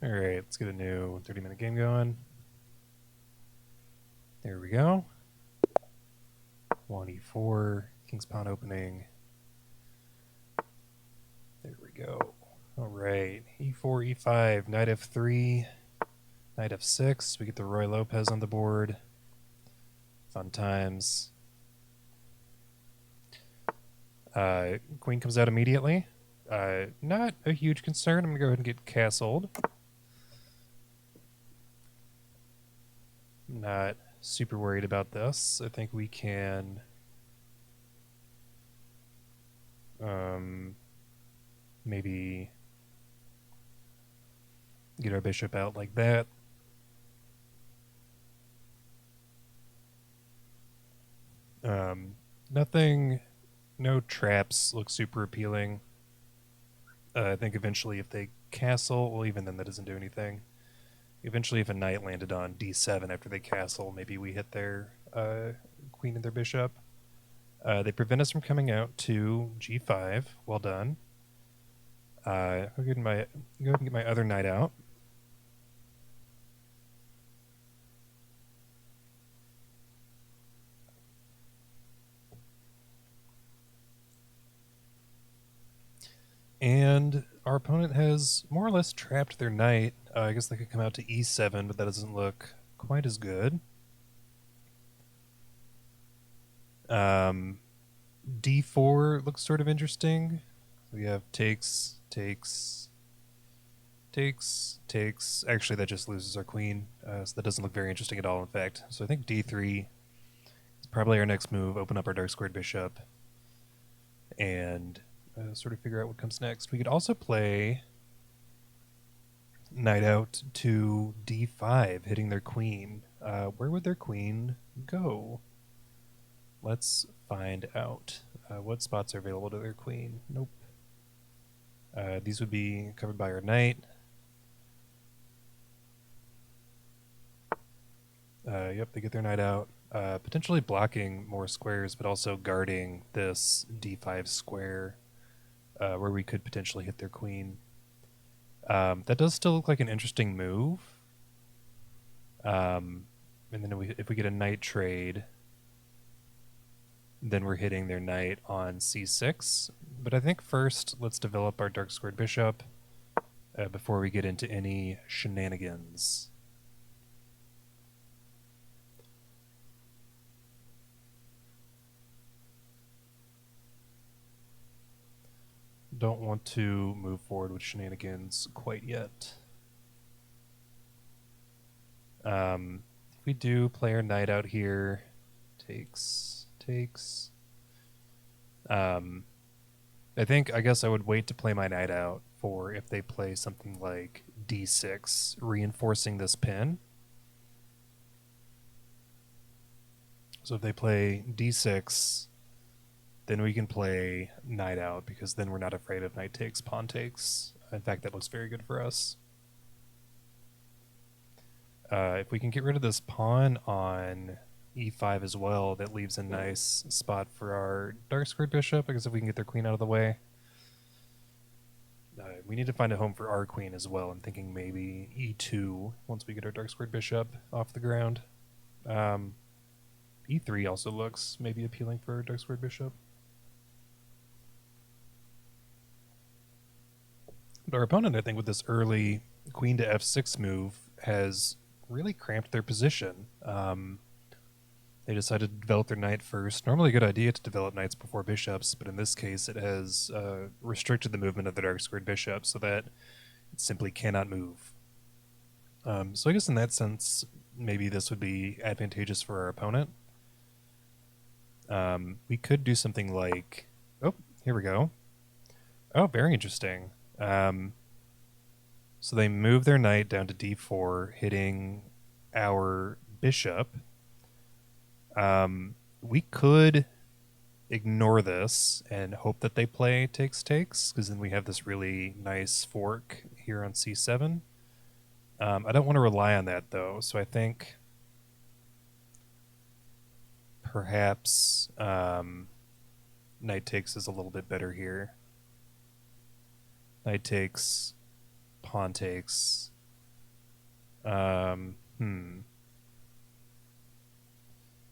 All right, let's get a new 30-minute game going. There we go. 1e4, King's Pawn opening. There we go. All right, e4, e5, knight f3, knight f6. We get the ruy-lopez on the board. Fun times. Queen comes out immediately. Not a huge concern. I'm going to go ahead and get castled. Not super worried about this. I think we can maybe get our bishop out like that. Nothing, no traps look super appealing. I think eventually if they castle, well, even then that doesn't do anything. Eventually, if a knight landed on d7 after they castle, maybe we hit their queen and their bishop. They prevent us from coming out to g5. Well done. I'll go ahead and get my other knight out. And our opponent has more or less trapped their knight. I guess they could come out to e7, but that doesn't look quite as good. D4 looks sort of interesting. We have takes, takes, takes, takes. Actually, that just loses our queen, so that doesn't look very interesting at all, in fact. So I think d3 is probably our next move, open up our dark squared bishop, and sort of figure out what comes next. We could also play knight out to d5, hitting their queen. Where would their queen go? Let's find out. What spots are available to their queen? Nope. These would be covered by our knight. Yep, they get their knight out. Potentially blocking more squares, but also guarding this d5 square where we could potentially hit their queen. That does still look like an interesting move. And then if we get a knight trade, then we're hitting their knight on c6. But I think first, let's develop our dark squared bishop before we get into any shenanigans. Don't want to move forward with shenanigans quite yet. If we do play our knight out here, takes. I guess I would wait to play my knight out for if they play something like d6, reinforcing this pin. So if they play d6, then we can play knight out, because then we're not afraid of knight takes, pawn takes. In fact, that looks very good for us. If we can get rid of this pawn on e5 as well, that leaves a nice spot for our dark squared bishop, because if we can get their queen out of the way. We need to find a home for our queen as well. I'm thinking maybe e2 once we get our dark squared bishop off the ground. E3 also looks maybe appealing for our dark squared bishop. But our opponent, I think, with this early queen to f6 move has really cramped their position. They decided to develop their knight first. Normally a good idea to develop knights before bishops, but in this case it has restricted the movement of the dark squared bishop so that it simply cannot move. So I guess in that sense, maybe this would be advantageous for our opponent. We could do something like... Oh, here we go. Oh, very interesting. So they move their knight down to d4, hitting our bishop. We could ignore this and hope that they play takes, because then we have this really nice fork here on c7. I don't want to rely on that, though, so I think perhaps knight takes is a little bit better here. Knight takes, pawn takes. Hmm.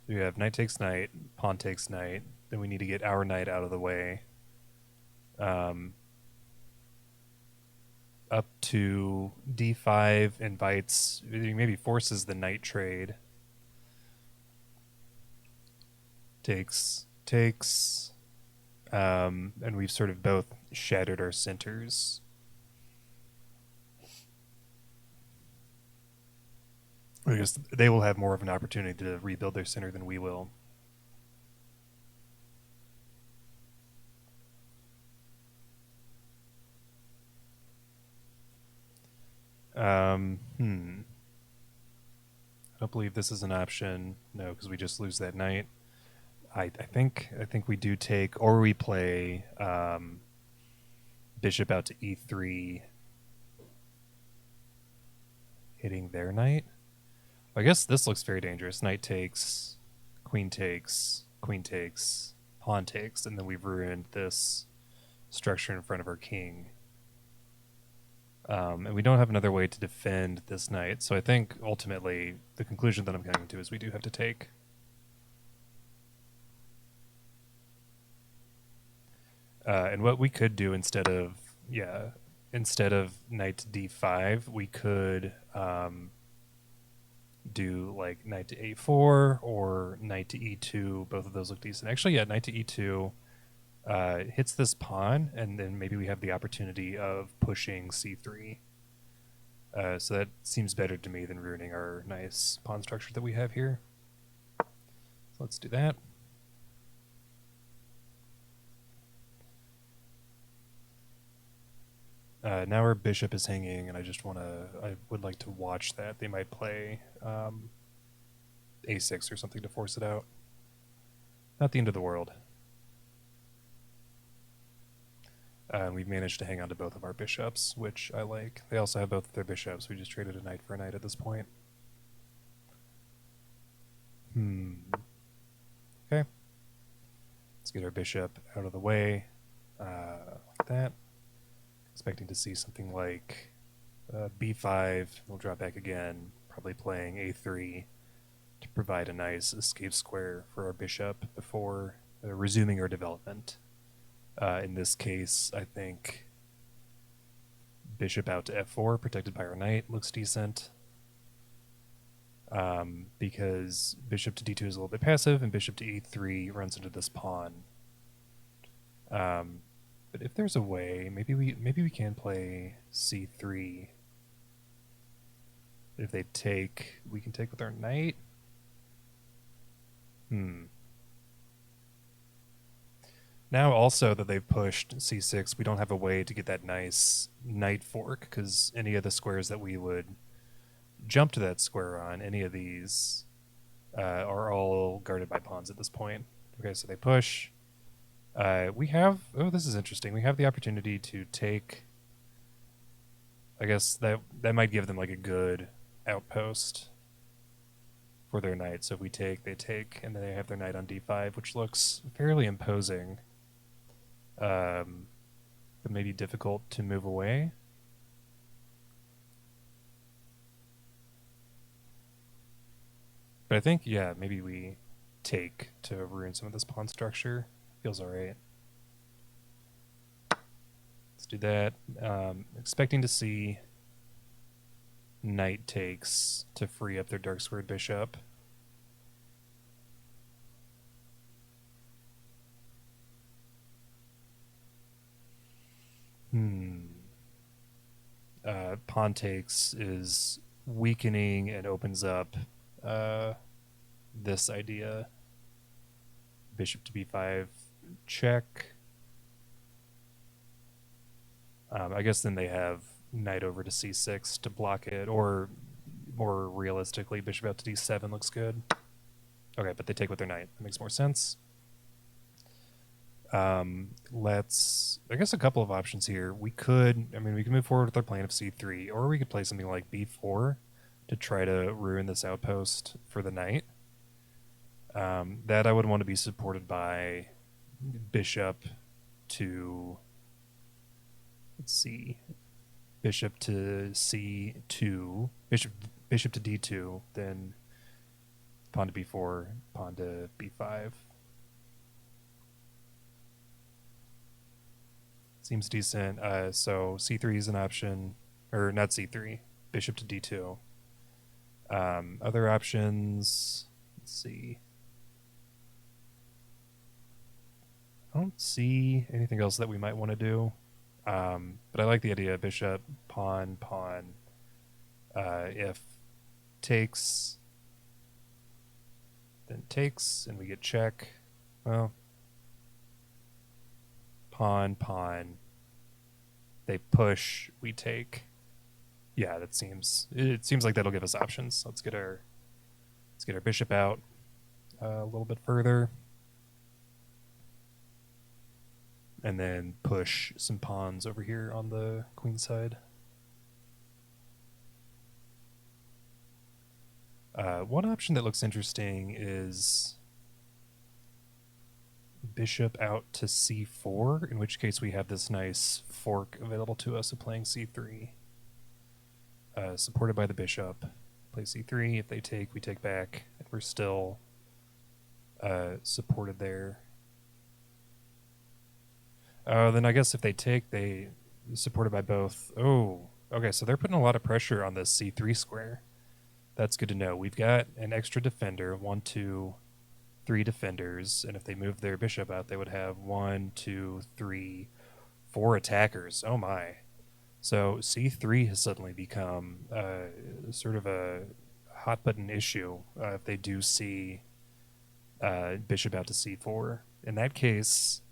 So we have knight takes knight, pawn takes knight. Then we need to get our knight out of the way. Um, Up to d5 invites, maybe forces the knight trade. Takes, and we've sort of both shattered our centers. I guess they will have more of an opportunity to rebuild their center than we will. I don't believe this is an option. No, because we just lose that knight. I think we do take, or we play bishop out to e3, hitting their knight. I guess this looks very dangerous. Knight takes, queen takes, queen takes, pawn takes, and then we've ruined this structure in front of our king. And we don't have another way to defend this knight. So I think ultimately the conclusion that I'm coming to is we do have to take. And what we could do instead of knight to d5, we could do like knight to a4 or knight to e2. Both of those look decent. Actually, yeah, knight to e2 hits this pawn, and then maybe we have the opportunity of pushing c3. So that seems better to me than ruining our nice pawn structure that we have here. So let's do that. Now our bishop is hanging, and I would like to watch that. They might play a6 or something to force it out. Not the end of the world. We've managed to hang on to both of our bishops, which I like. They also have both of their bishops. We just traded a knight for a knight at this point. Okay. Let's get our bishop out of the way. Like that. Expecting to see something like b5. We'll drop back again, probably playing a3 to provide a nice escape square for our bishop before resuming our development. In this case, I think bishop out to f4, protected by our knight, looks decent. Because bishop to d2 is a little bit passive, and bishop to e3 runs into this pawn. But if there's a way, maybe we can play c3. If they take, we can take with our knight. Now also that they've pushed c6, we don't have a way to get that nice knight fork, because any of the squares that we would jump to that square on, any of these, are all guarded by pawns at this point. Okay, so they push. We have, oh, this is interesting. We have the opportunity to take, I guess that might give them like a good outpost for their knight. So if we take, they take, and then they have their knight on d5, which looks fairly imposing. But maybe difficult to move away. But I think, yeah, maybe we take to ruin some of this pawn structure. Feels alright. Let's do that. Expecting to see knight takes to free up their dark squared bishop. Pawn takes is weakening and opens up this idea. Bishop to b5 check. I guess then they have knight over to c6 to block it, or more realistically, bishop out to d7 looks good. Okay, but they take with their knight. That makes more sense. I guess a couple of options here. We could move forward with our plan of c3, or we could play something like b4 to try to ruin this outpost for the knight. That I would want to be supported by bishop to, let's see, bishop to c2, bishop to d2, then pawn to b4, pawn to b5. Seems decent. So c3 is an option, or not c3, bishop to d2. Other options, let's see. I don't see anything else that we might want to do. But I like the idea: bishop, pawn, pawn. If takes, then takes, and we get check. Well, pawn, pawn. They push, we take. Yeah, it seems like that'll give us options. Let's get our bishop out a little bit further, and then push some pawns over here on the queen side. One option that looks interesting is bishop out to c4, in which case we have this nice fork available to us of playing c3. Supported by the bishop. Play c3. If they take, we take back. And we're still supported there. Then I guess if they take, they supported by both. Oh, okay, so they're putting a lot of pressure on this c3 square. That's good to know. We've got an extra defender, 1, 2, 3 defenders, and if they move their bishop out, they would have 1, 2, 3, 4 attackers. Oh my. So c3 has suddenly become sort of a hot button issue if they do see bishop out to c4. In that case,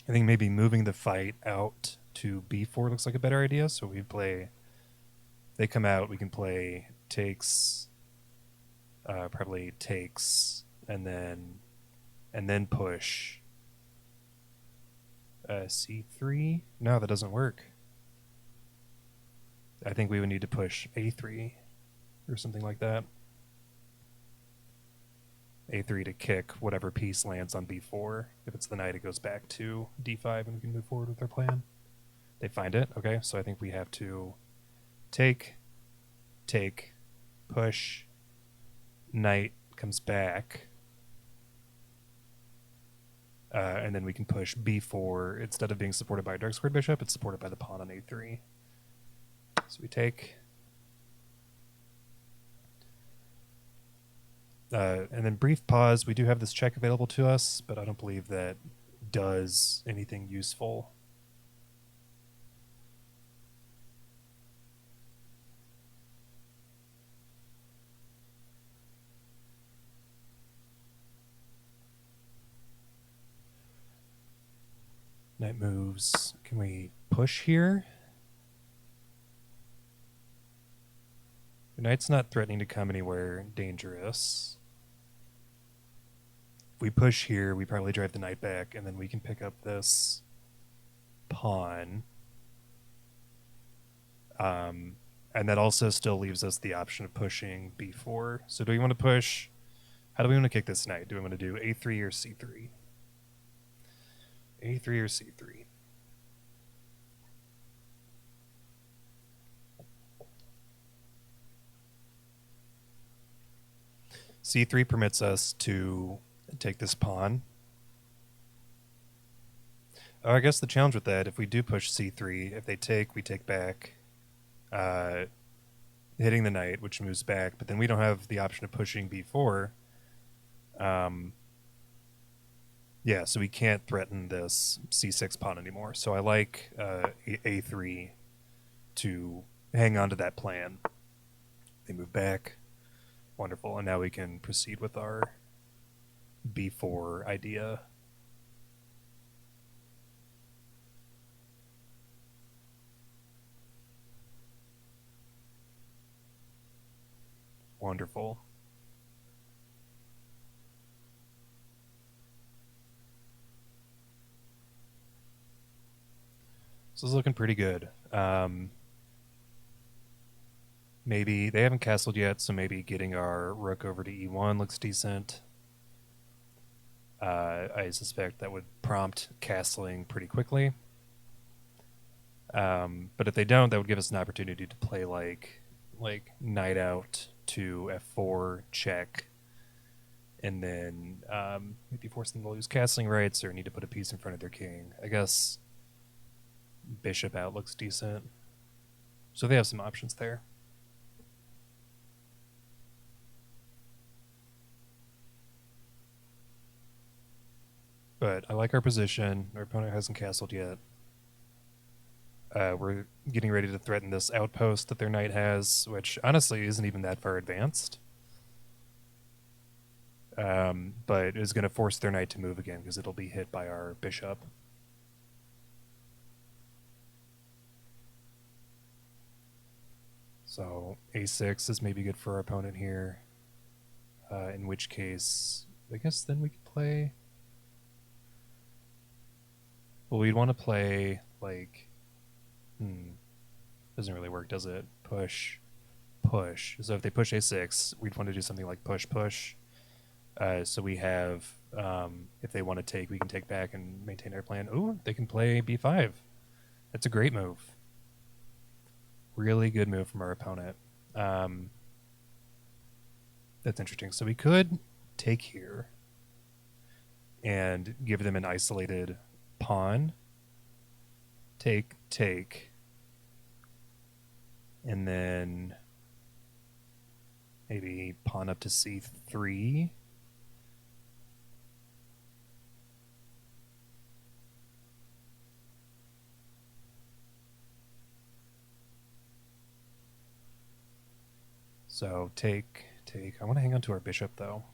I think maybe moving the fight out to b4 looks like a better idea. So we play, they come out, we can play takes, probably takes, and then push c3. No, that doesn't work. I think we would need to push a3 or something like that. a3 to kick whatever piece lands on b4. If it's the knight, it goes back to d5 and we can move forward with our plan. They find it. Okay, so I think we have to take, push, knight comes back, and then we can push b4. Instead of being supported by a dark squared bishop, it's supported by the pawn on a3. So we take, and then brief pause. We do have this check available to us, but I don't believe that does anything useful. Knight moves. Can we push here? The knight's not threatening to come anywhere dangerous. If we push here, we probably drive the knight back, and then we can pick up this pawn. And that also still leaves us the option of pushing b4. So do we want to push? How do we want to kick this knight? Do we want to do a3 or c3? a3 or c3? c3 permits us to take this pawn. I guess the challenge with that, if we do push c3, if they take, we take back, hitting the knight, which moves back, but then we don't have the option of pushing b4. Yeah, so we can't threaten this c6 pawn anymore. So I like a3 to hang on to that plan. They move back. Wonderful. And now we can proceed with our b4 idea. Wonderful. So this is looking pretty good. Maybe they haven't castled yet, so maybe getting our rook over to e1 looks decent. I suspect that would prompt castling pretty quickly. But if they don't, that would give us an opportunity to play like like knight out to f4 check, and then maybe force them to lose castling rights or need to put a piece in front of their king. I guess bishop out looks decent. So they have some options there. But I like our position. Our opponent hasn't castled yet. We're getting ready to threaten this outpost that their knight has, which honestly isn't even that far advanced. But is going to force their knight to move again because it'll be hit by our bishop. So a6 is maybe good for our opponent here. In which case, I guess then we could play... Well, we'd want to play, like... Doesn't really work, does it? Push, push. So if they push a6, we'd want to do something like push, push. So we have, if they want to take, we can take back and maintain our plan. Ooh, they can play b5. That's a great move. Really good move from our opponent. That's interesting. So we could take here and give them an isolated pawn. Take, take. And then maybe pawn up to c3. So take, take. I want to hang on to our bishop, though.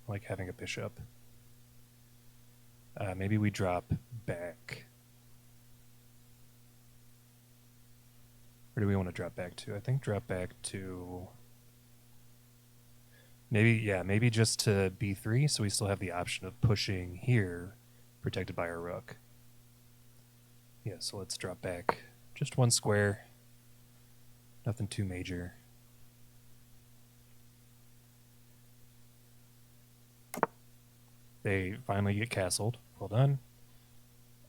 I like having a bishop. Maybe we drop back. Where do we want to drop back to? I think drop back to... Maybe just to b3, so we still have the option of pushing here, protected by our rook. Yeah, so let's drop back just one square. Nothing too major. They finally get castled. Well done.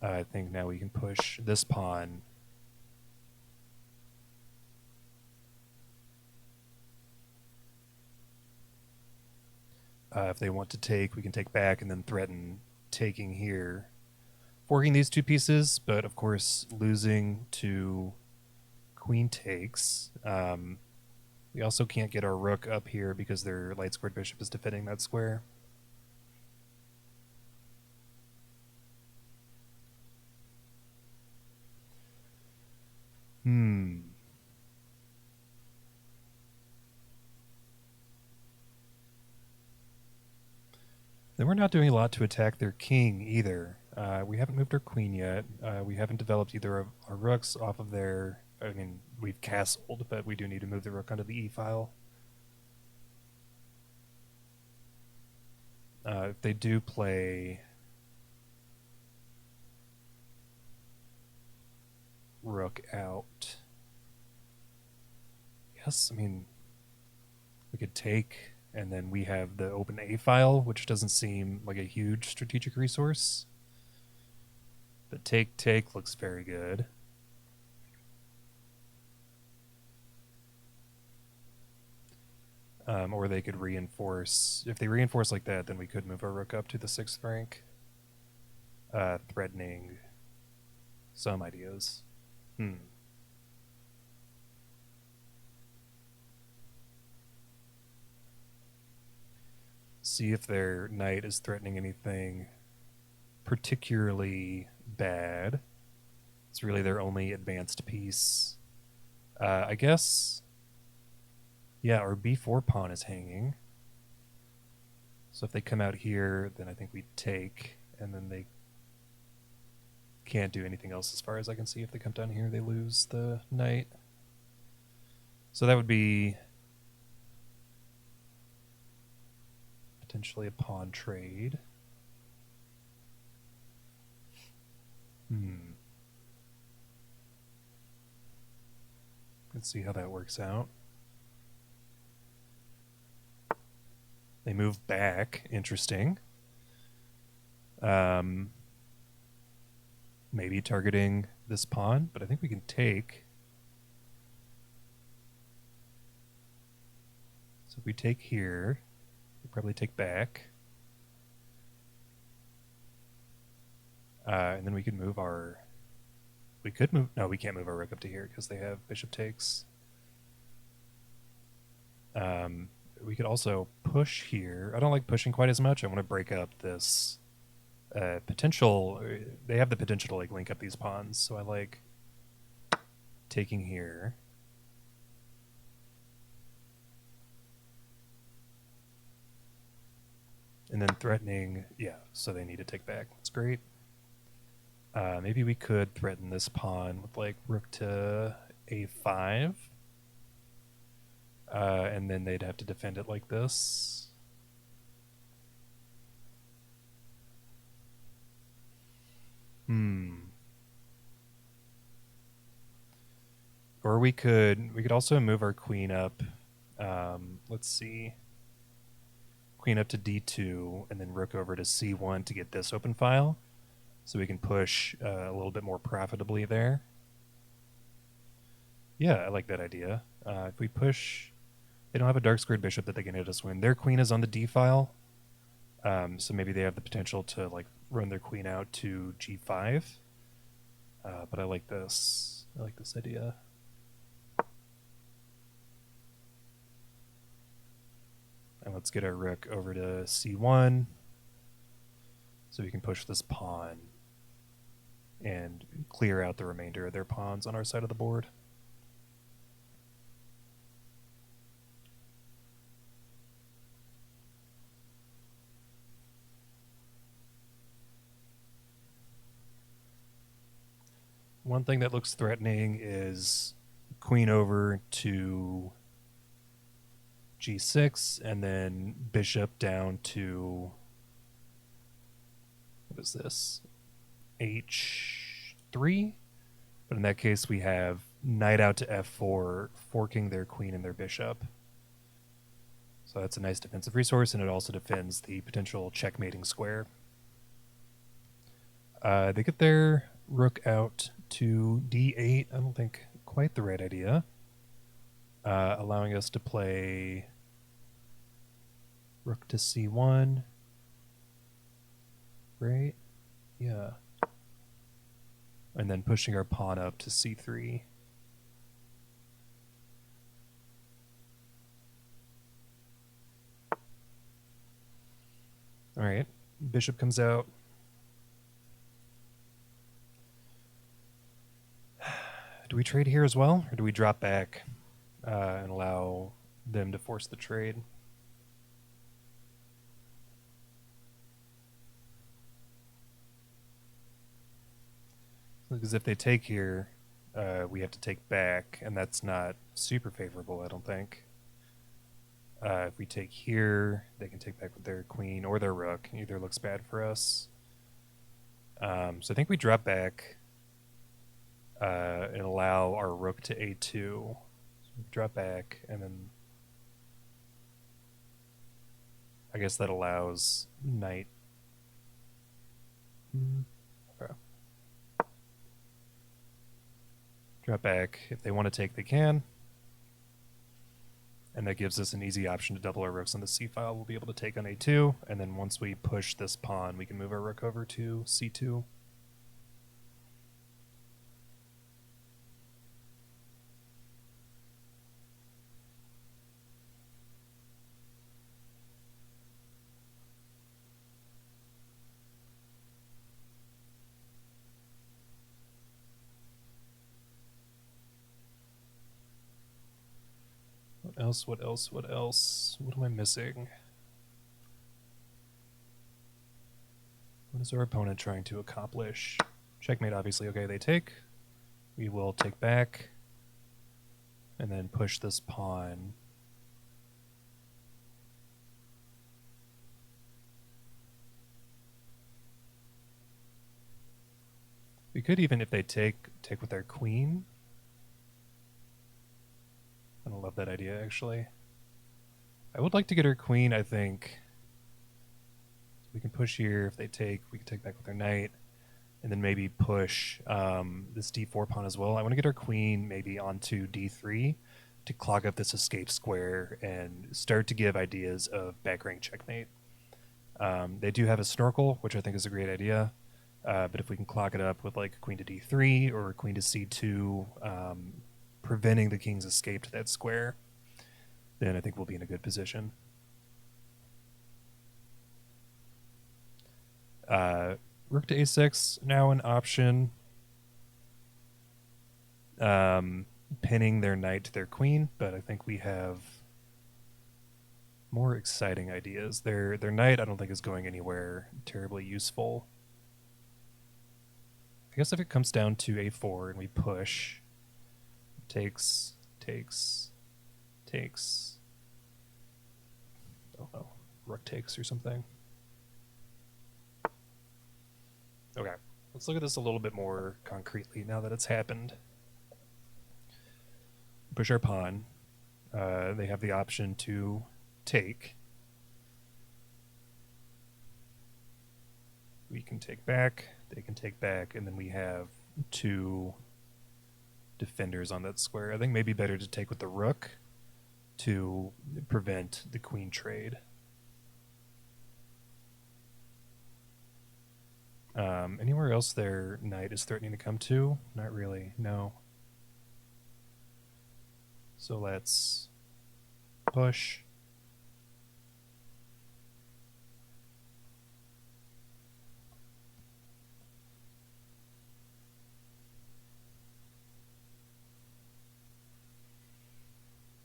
I think now we can push this pawn. If they want to take, we can take back and then threaten taking here. Forking these two pieces, but of course losing to queen takes. We also can't get our rook up here because their light squared bishop is defending that square. Then we're not doing a lot to attack their king either. We haven't moved our queen yet. We haven't developed either of our rooks off of their... I mean, we've castled, but we do need to move the rook onto the e-file. If they do play rook out, yes, I mean, we could take, and then we have the open a-file, which doesn't seem like a huge strategic resource. But take looks very good. Or they could reinforce. If they reinforce like that, then we could move our rook up to the 6th rank, threatening some ideas. See if their knight is threatening anything particularly bad. It's really their only advanced piece. I guess... Yeah, our b4 pawn is hanging. So if they come out here, then I think we take, and then they can't do anything else as far as I can see. If they come down here, they lose the knight. So that would be potentially a pawn trade. Let's see how that works out. They move back. Interesting. Maybe targeting this pawn, but I think we can take. So if we take here, we probably take back. And then we could move our... We could move... No, we can't move our rook up to here because they have bishop takes. We could also push here. I don't like pushing quite as much. I want to break up this potential... They have the potential to like link up these pawns, so I like taking here. And then threatening... Yeah, so they need to take back. That's great. Maybe we could threaten this pawn with like rook to a5. And then they'd have to defend it like this. Or we could also move our queen up. Let's see. Queen up to d2 and then rook over to c1 to get this open file. So we can push a little bit more profitably there. Yeah, I like that idea. If we push... They don't have a dark squared bishop that they can hit us when. Their queen is on the d file. So maybe they have the potential to like run their queen out to g5. But I like this. I like this idea. And let's get our rook over to c1 so we can push this pawn and clear out the remainder of their pawns on our side of the board. One thing that looks threatening is queen over to g6 and then bishop down to, what is this, h3? But in that case we have knight out to f4, forking their queen and their bishop. So that's a nice defensive resource, and it also defends the potential checkmating square. They get their rook out to d8. I don't think quite the right idea. Allowing us to play rook to c1. Right? Yeah. And then pushing our pawn up to c3. All right. Bishop comes out. Do we trade here as well, or do we drop back and allow them to force the trade? Because if they take here, we have to take back, and that's not super favorable, I don't think. If we take here, they can take back with their queen or their rook. Either looks bad for us. So I think we drop back and allow our rook to a2. So we drop back, and then I guess that allows knight. Okay. Drop back. If they want to take, they can. And that gives us an easy option to double our rooks on the c file. We'll be able to take on a2, and then once we push this pawn, we can move our rook over to c2. What else? What else? What else? What am I missing? What is our opponent trying to accomplish? Checkmate, obviously. Okay, they take. We will take back. And then push this pawn. We could even, if they take with their queen. I don't love that idea, actually. I would like to get her queen, I think. We can push here. If they take, we can take back with our knight. And then maybe push this d4 pawn as well. I want to get our queen maybe onto d3 to clog up this escape square and start to give ideas of back rank checkmate. They do have a snorkel, which I think is a great idea. But if we can clog it up with like queen to d3 or queen to c2, preventing the king's escape to that square, then I think we'll be in a good position. Rook to a6, now an option. Pinning their knight to their queen, but I think we have more exciting ideas. Their knight I don't think is going anywhere terribly useful. I guess if it comes down to a4 and we push, takes. Oh no, rook takes or something. Okay, let's look at this a little bit more concretely now that it's happened. Push our pawn. They have the option to take. We can take back, they can take back, and then we have two defenders on that square. I think maybe better to take with the rook to prevent the queen trade. Anywhere else their knight is threatening to come to? Not really, no. So let's push.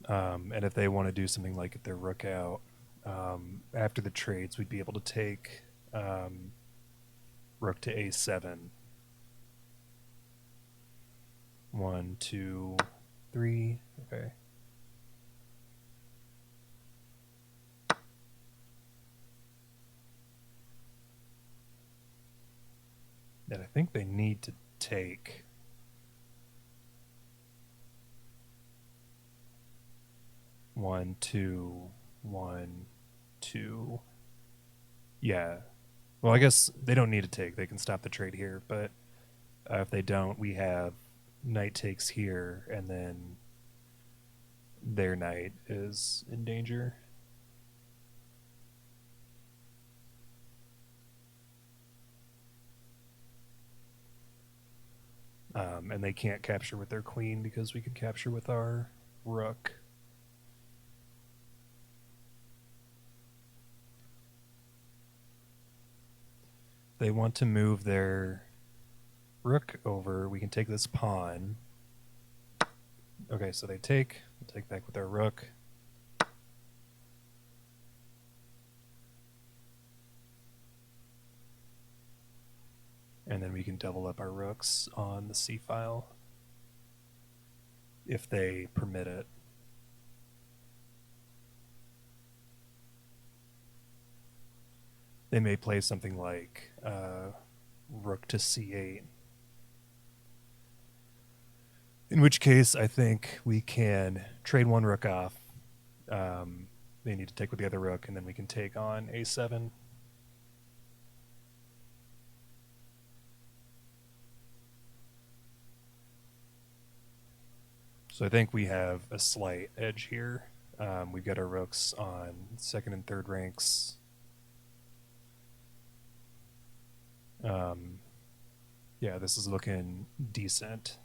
And if they want to do something like get their rook out, after the trades, we'd be able to take rook to a7. 1, 2, 3. Okay. And I think they need to take. One, two, 1, 2. Yeah. Well, I guess they don't need to take. They can stop the trade here. But if they don't, we have knight takes here, and then their knight is in danger. And they can't capture with their queen because we can capture with our rook. They want to move their rook over. We can take this pawn. Okay, so they take. We'll take back with our rook. And then we can double up our rooks on the c file if they permit it. They may play something like rook to c8. In which case, I think we can trade one rook off. They need to take with the other rook, and then we can take on a7. So I think we have a slight edge here. We've got our rooks on second and third ranks. Yeah, this is looking decent.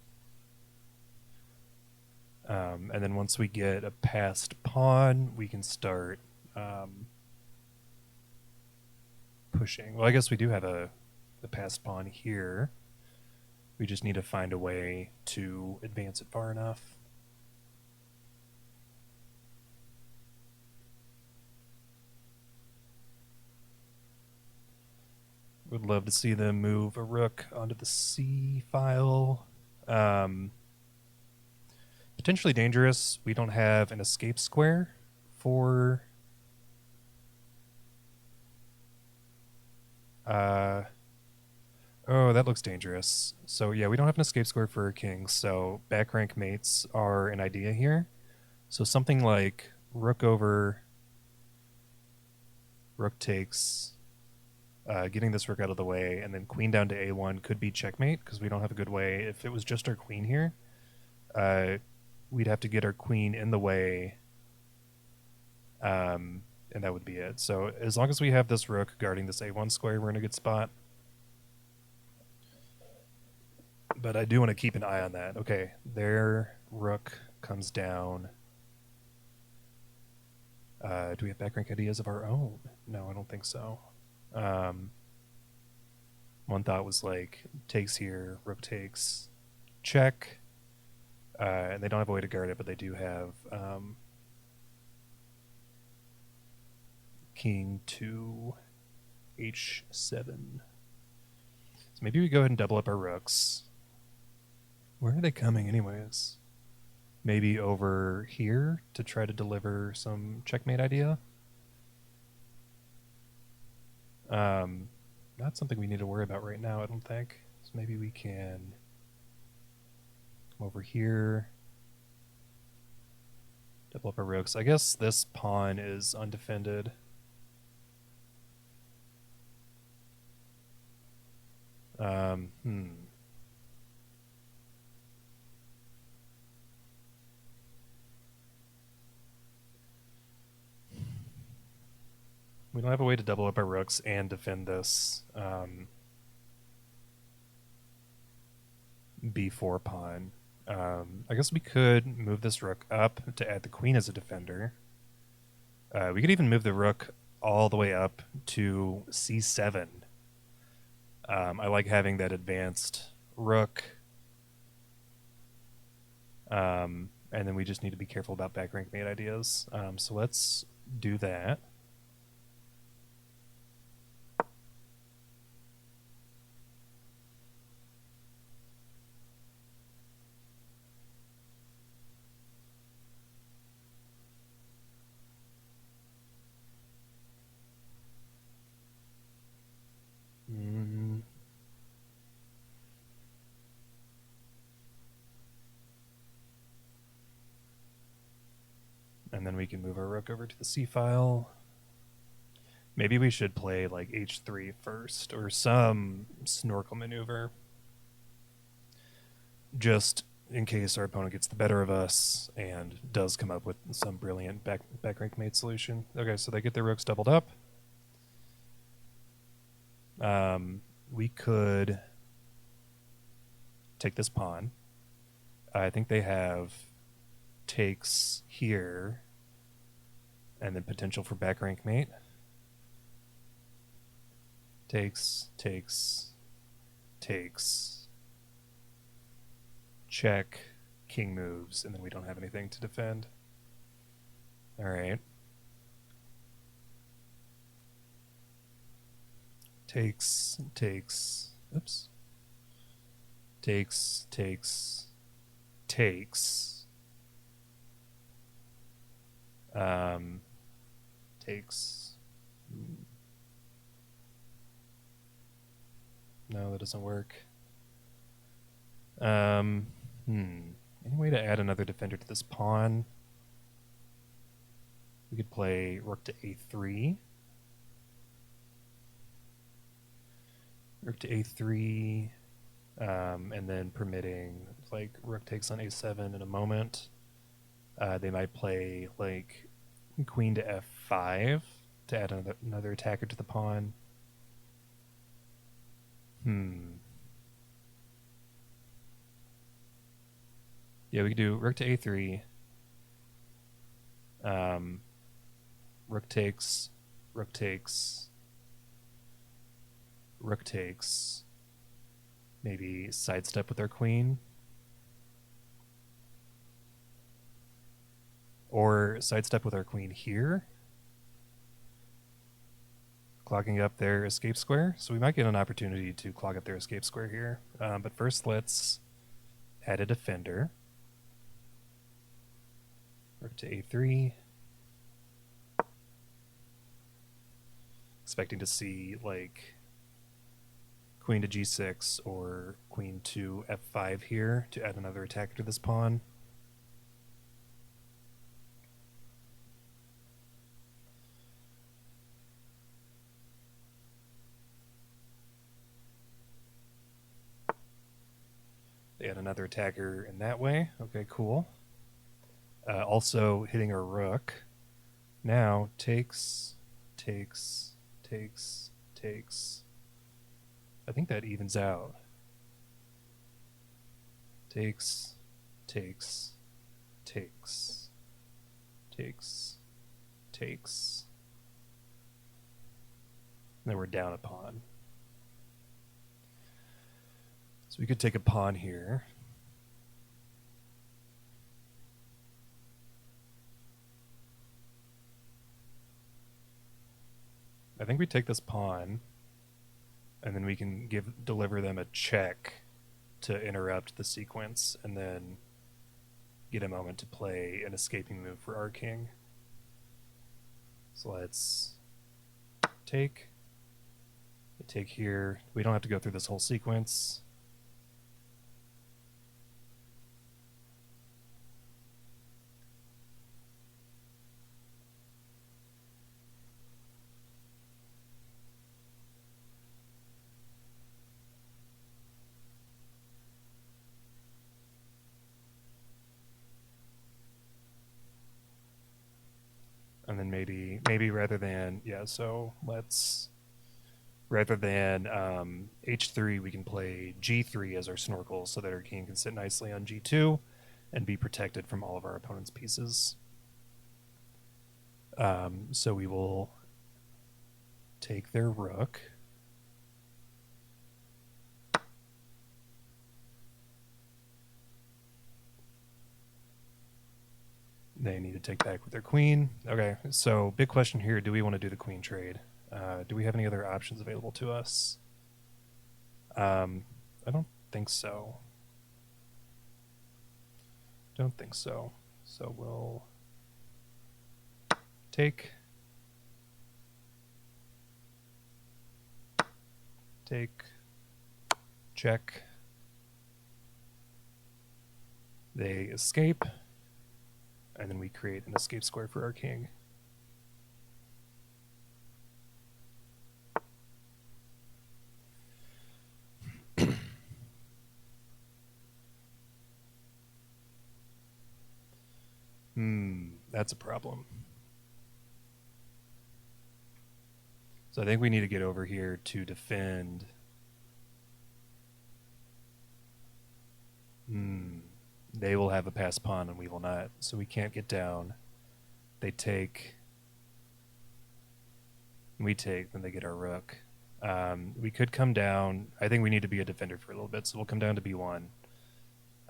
And then once we get a passed pawn, we can start pushing. Well, I guess we do have the passed pawn here. We just need to find a way to advance it far enough. Would love to see them move a rook onto the c file. Potentially dangerous. We don't have an escape square for oh, that looks dangerous. So yeah, we don't have an escape square for kings, so back rank mates are an idea here. So something like rook over, rook takes, getting this rook out of the way, and then queen down to a1 could be checkmate because we don't have a good way. If it was just our queen here, we'd have to get our queen in the way, and that would be it. So as long as we have this rook guarding this a1 square, we're in a good spot. But I do want to keep an eye on that. Okay, their rook comes down. Do we have back rank ideas of our own? No, I don't think so. One thought was like takes here, rook takes, check, and they don't have a way to guard it, but they do have king to h7. So maybe we go ahead and double up our rooks. Where are they coming anyways? Maybe over here to try to deliver some checkmate idea? Not something we need to worry about right now, I don't think. So maybe we can come over here, double up our rooks. I guess this pawn is undefended. We don't have a way to double up our rooks and defend this b4 pawn. I guess we could move this rook up to add the queen as a defender. We could even move the rook all the way up to c7. I like having that advanced rook. And then we just need to be careful about back rank mate ideas. So let's do that. And then we can move our rook over to the c file. Maybe we should play like h3 first, or some snorkel maneuver, just in case our opponent gets the better of us and does come up with some brilliant back rank mate solution. Okay, so they get their rooks doubled up. We could take this pawn. I think they have takes here, and then potential for back rank mate. Takes, takes, takes, check, king moves, and then we don't have anything to defend. All right. Takes, takes, oops. Takes, takes, takes. Takes. No, that doesn't work. Any way to add another defender to this pawn? We could play rook to a3. Rook to a3, and then permitting like rook takes on a7 in a moment. They might play like queen to f5 to add another attacker to the pawn. Yeah, we could do rook to a3. Rook takes, rook takes, rook takes. Maybe sidestep with our queen. Or sidestep with our queen here, clogging up their escape square. So we might get an opportunity to clog up their escape square here. But first, let's add a defender. Rook to a3. Expecting to see like queen to g6 or queen to f5 here to add another attacker to this pawn. They add another attacker in that way. Okay, cool. Also hitting our rook. Now takes, takes, takes, takes. I think that evens out. Takes, takes, takes, takes, takes. And then we're down a pawn. So we could take a pawn here. I think we take this pawn, and then we can deliver them a check to interrupt the sequence, and then get a moment to play an escaping move for our king. So let's take here. We don't have to go through this whole sequence. And then maybe rather than rather than h3, we can play g3 as our snorkel so that our king can sit nicely on g2 and be protected from all of our opponent's pieces. So we will take their rook. They need to take back with their queen. Okay, so big question here. Do we want to do the queen trade? Do we have any other options available to us? I don't think so. Don't think so. So we'll take, check. They escape, and then we create an escape square for our king. That's a problem. So I think we need to get over here to defend. They will have a passed pawn and we will not, so we can't get down. They take, we take, then they get our rook. We could come down. I think we need to be a defender for a little bit, so we'll come down to b1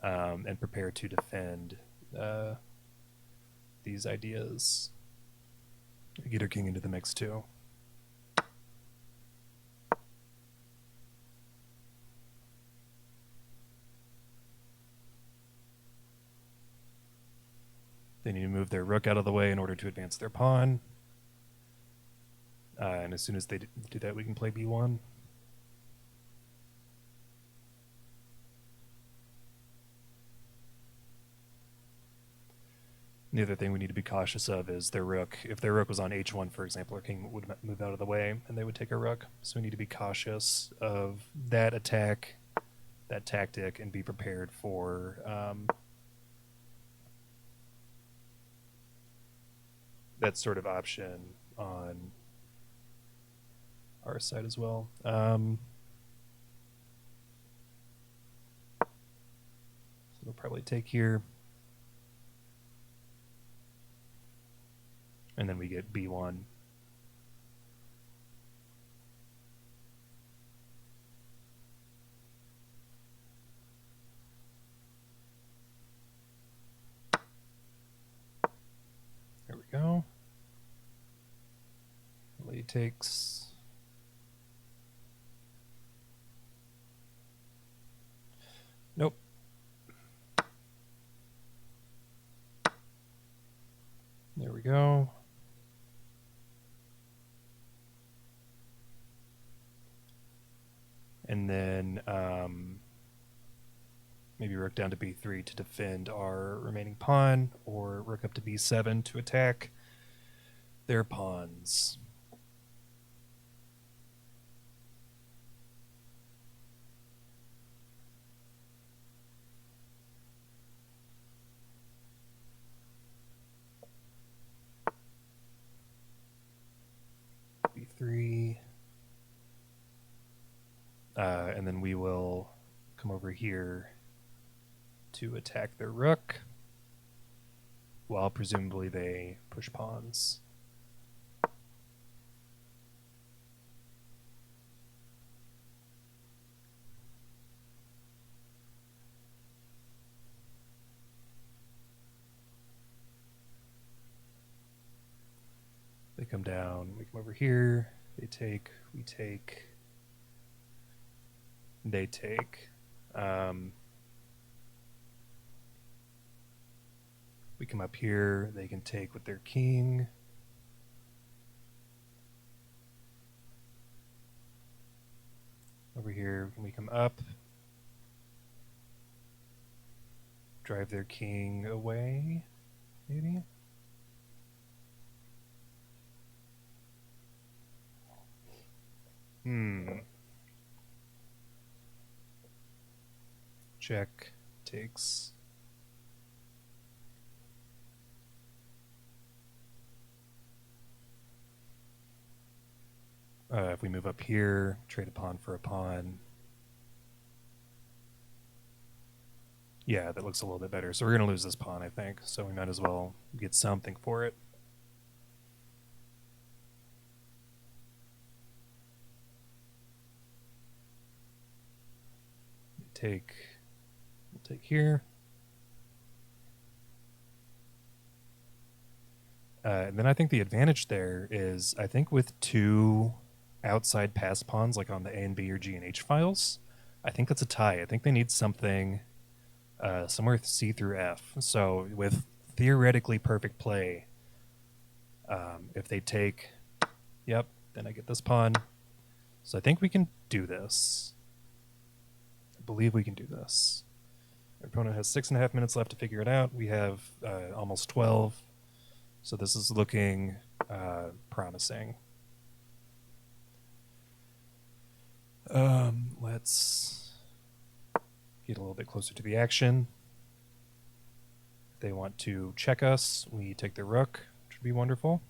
and prepare to defend these ideas. Get our king into the mix too. They need to move their rook out of the way in order to advance their pawn. And as soon as they do that, we can play b1. The other thing we need to be cautious of is their rook. If their rook was on h1, for example, our king would move out of the way, and they would take a rook. So we need to be cautious of that attack, that tactic, and be prepared for that sort of option on our side as well. So we'll probably take here. And then we get b1. There we go. Lee takes. Nope. There we go. And then maybe rook down to b3 to defend our remaining pawn, or rook up to b7 to attack their pawns. 3. And then we will come over here to attack their rook, while presumably they push pawns. They come down, we come over here, they take, we take, they take. We come up here, they can take with their king. Over here, we come up, drive their king away, maybe? Check, takes. If we move up here, trade a pawn for a pawn. Yeah, that looks a little bit better. So we're going to lose this pawn, I think. So we might as well get something for it. We'll take here. And then I think the advantage there is, I think with 2 outside pass pawns, like on the A and B or G and H files, I think that's a tie. I think they need something somewhere C through F. So with theoretically perfect play, if they take, yep, then I get this pawn. So I think we can do this. I believe we can do this. Our opponent has 6.5 minutes left to figure it out. We have almost 12. So this is looking promising. Let's get a little bit closer to the action. If they want to check us, we take their rook, which would be wonderful.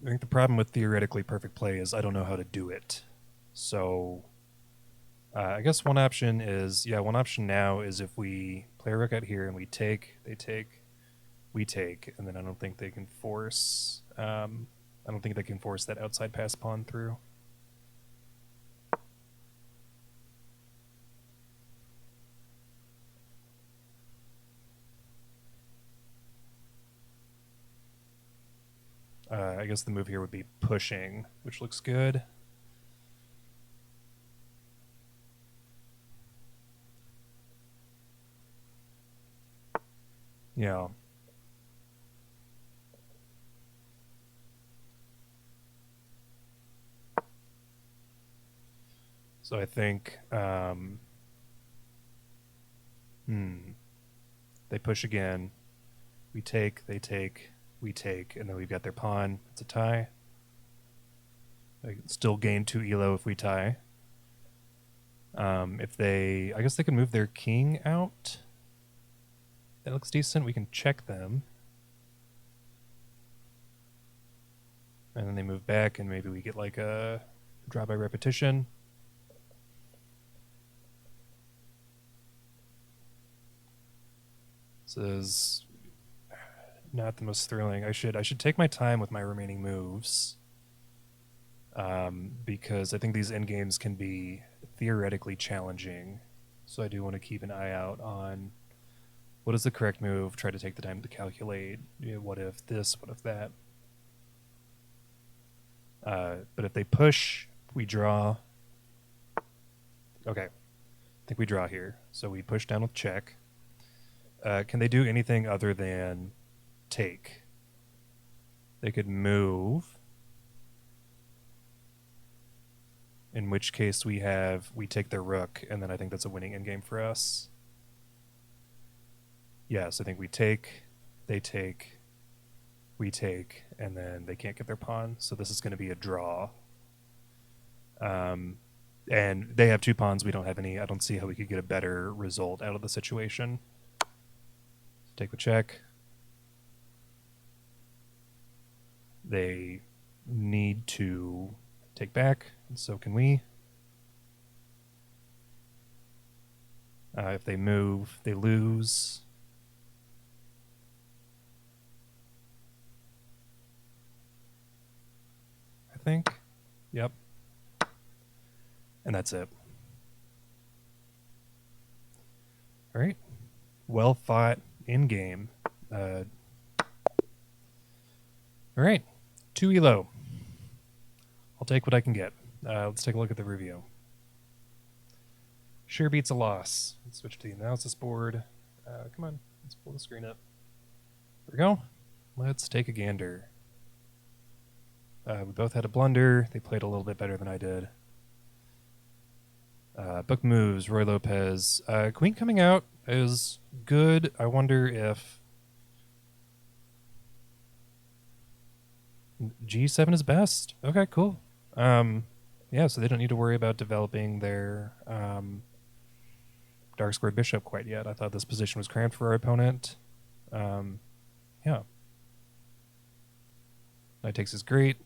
I think the problem with theoretically perfect play is I don't know how to do it. So I guess one option is, one option now is if we play a rook out here and we take, they take, we take, and then I don't think they can force, that outside pass pawn through. I guess the move here would be pushing, which looks good. Yeah. So I think they push again. We take, they take, we take, and then we've got their pawn. It's a tie. I can still gain 2 elo if we tie. If they, I guess they can move their king out. That looks decent. We can check them. And then they move back, and maybe we get like a draw by repetition. So this is not the most thrilling. I should take my time with my remaining moves, because I think these endgames can be theoretically challenging. So I do want to keep an eye out on what is the correct move, try to take the time to calculate, what if this, what if that. But if they push, we draw. Okay, I think we draw here. So we push down with check. Can they do anything other than take? They could move, in which case we take their rook, and then I think that's a winning endgame for us. Yes, I think we take, they take, we take, and then they can't get their pawn, so this is going to be a draw. And they have 2 pawns, we don't have any. I don't see how we could get a better result out of the situation. Take the check. They need to take back, and so can we. If they move, they lose. I think. Yep. And that's it. All right. Well fought in game. All right. 2 elo. I'll take what I can get. Let's take a look at the review. Sure beats a loss. Let's switch to the analysis board. Come on. Let's pull the screen up. There we go. Let's take a gander. We both had a blunder. They played a little bit better than I did. Book moves, ruy-lopez. Queen coming out is good. I wonder if G7 is best. Okay, cool. Yeah, so they don't need to worry about developing their dark squared bishop quite yet. I thought this position was cramped for our opponent. Yeah. Knight takes is great.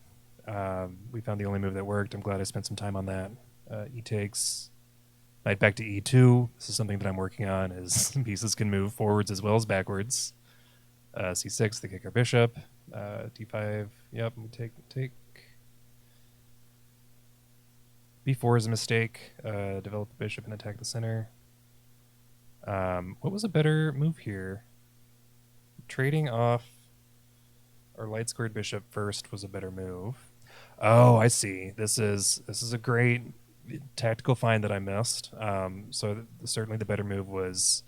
We found the only move that worked. I'm glad I spent some time on that. E takes. Knight back to E2. This is something that I'm working on, is pieces can move forwards as well as backwards. C6, they kick our bishop. D5, yep, we take. B4 is a mistake. Develop the bishop and attack the center. What was a better move here? Trading off our light squared bishop first was a better move. Oh, I see. This is a great tactical find that I missed. So certainly the better move was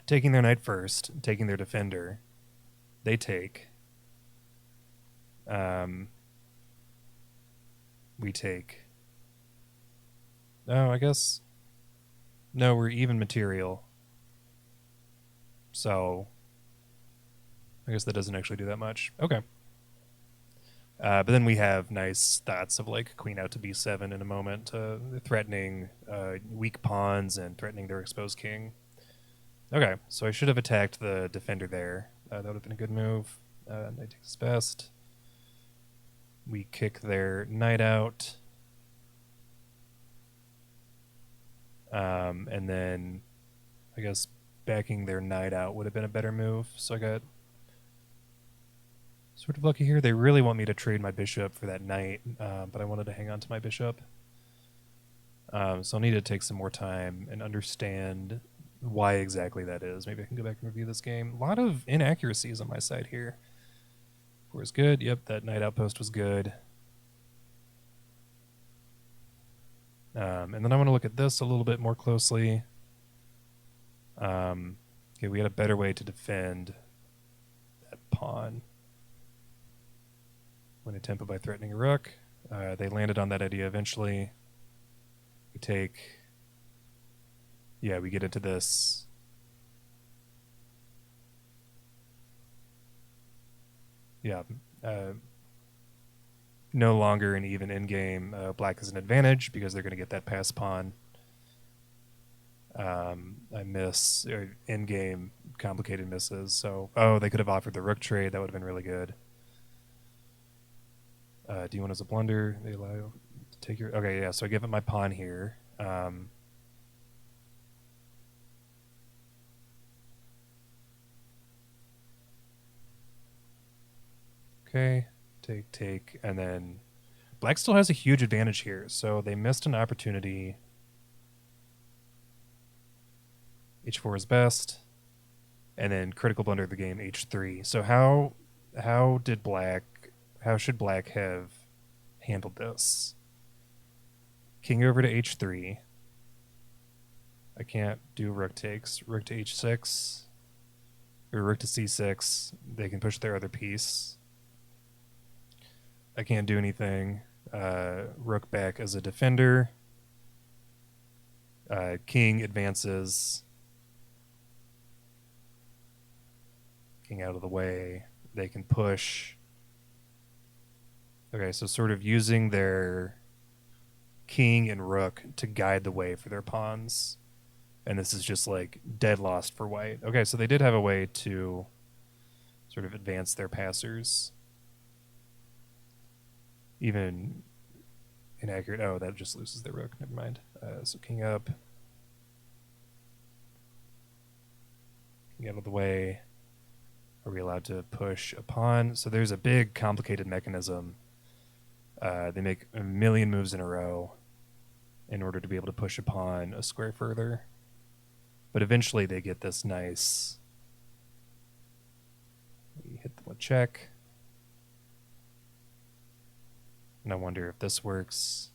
taking their knight first, taking their defender. They take. We take. Oh, I guess. No, we're even material. So I guess that doesn't actually do that much. Okay. But then we have nice thoughts of like queen out to b7 in a moment, threatening weak pawns and threatening their exposed king. Okay, so I should have attacked the defender there. That would have been a good move. Knight takes best. We kick their knight out. And then I guess backing their knight out would have been a better move. So I got sort of lucky here. They really want me to trade my bishop for that knight, but I wanted to hang on to my bishop. So I'll need to take some more time and understand why exactly that is. Maybe I can go back and review this game. A lot of inaccuracies on my side here. Was good. Yep, that knight outpost was good. And then I want to look at this a little bit more closely. Okay, we had a better way to defend that pawn. Win a tempo by threatening a rook. They landed on that idea eventually. We take. Yeah, we get into this. Yeah. No longer an even in-game. Black is an advantage because they're going to get that pass pawn. I miss in-game complicated misses. So, they could have offered the rook trade. That would have been really good. D1 is a blunder. They allow you to take your... Okay, yeah, so I give it my pawn here. Okay, take, and then black still has a huge advantage here, so they missed an opportunity. H4 is best, and then critical blunder of the game, H3. So how should black have handled this? King over to H3. I can't do rook takes. Rook to H6, or rook to C6. They can push their other piece. I can't do anything. Rook back as a defender. King advances. King out of the way. They can push. Okay, so sort of using their king and rook to guide the way for their pawns. And this is just like dead lost for white. Okay, so they did have a way to sort of advance their passers. Even inaccurate. Oh, that just loses their rook. Never mind. So king up. King out of the way. Are we allowed to push a pawn? So there's a big, complicated mechanism. They make a million moves in a row in order to be able to push a pawn a square further. But eventually they get this nice... We hit them with check. And I wonder if this works.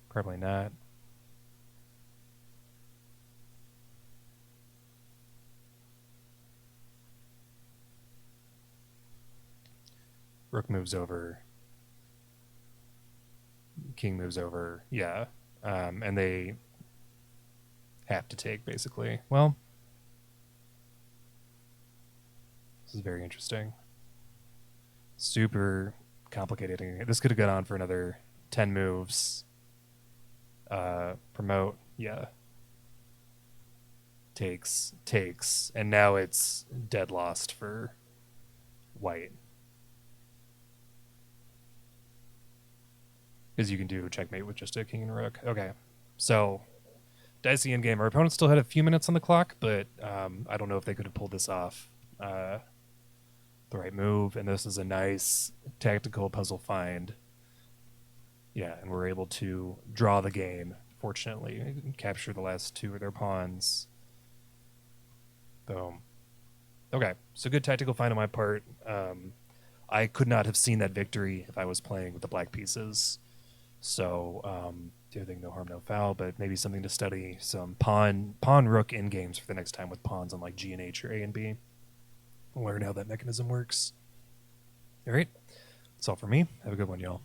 Probably not. Rook moves over. King moves over. Yeah. And they have to take, basically. Well, this is very interesting. Super complicated. This could have gone on for another 10 moves. Promote. Yeah. Takes. And now it's dead lost for white. Because you can do checkmate with just a king and rook. Okay. So, dicey endgame. Our opponent still had a few minutes on the clock, but I don't know if they could have pulled this off. The right move, and this is a nice tactical puzzle find. Yeah, and we're able to draw the game, fortunately, and capture the last two of their pawns. Boom. Okay, so good tactical find on my part. I could not have seen that victory if I was playing with the black pieces. So, do everything, no harm, no foul, but maybe something to study. Some pawn rook in games for the next time with pawns on like G and H or A and B. Learn how that mechanism works. All right, that's all for me. Have a good one, y'all.